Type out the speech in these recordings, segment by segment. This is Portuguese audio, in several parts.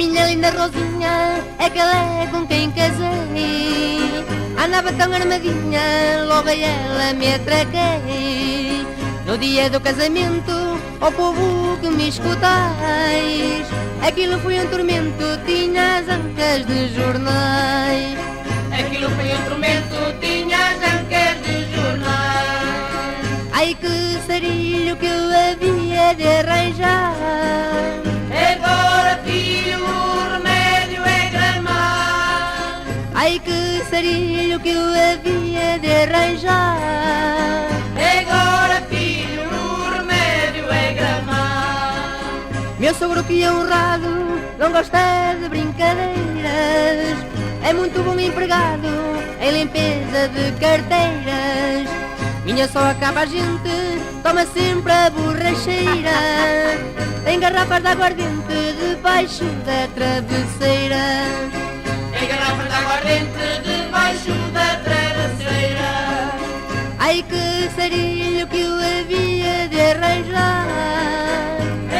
minha linda Rosinha, aquela é com quem casei. Andava tão armadinha, logo a ela me atraquei. No dia do casamento, ó povo que me escutais, aquilo foi um tormento, tinha as ancas de jornais. Aquilo foi um tormento, tinha as ancas de jornais. Ai que sarilho que eu havia de arranjar. Agora filho, o remédio é gramar. Ai que sarilho que eu havia de arranjar. Agora filho, o remédio é gramar. Meu sogro que é honrado, não gosta de brincadeiras, é muito bom empregado em limpeza de carteiras. Minha só acaba a gente, toma sempre a borracheira, tem garrafas de aguardente debaixo da travesseira. Tem garrafas de aguardente debaixo da travesseira. Ai que sarilho que eu havia de arranjar.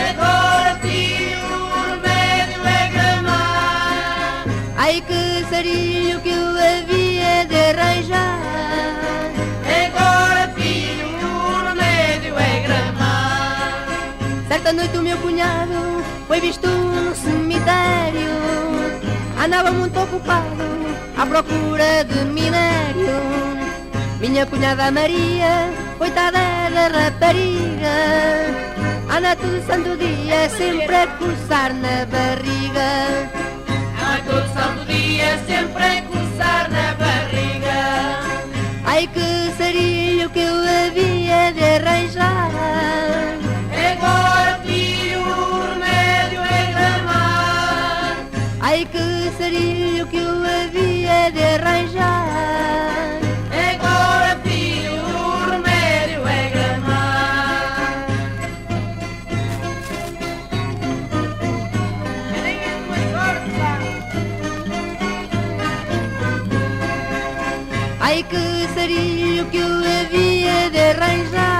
Agora filho, o remédio é gramar. Ai que sarilho que eu havia de arranjar. Agora filho, o remédio é gramar. Certa noite o meu cunhado foi visto no cemitério, andava muito ocupado à procura de minério. Minha cunhada Maria, coitada da rapariga, anda todo santo dia sempre a coçar na barriga. Anda todo santo dia sempre a coçar na barriga. Ai que sarilho que eu havia de arranjar. Agora filho, o remédio é gramar. Ai que sarilho que eu havia de arranjar. Agora filho, o remédio é gramar. Ai que sarilho que eu havia de arranjar.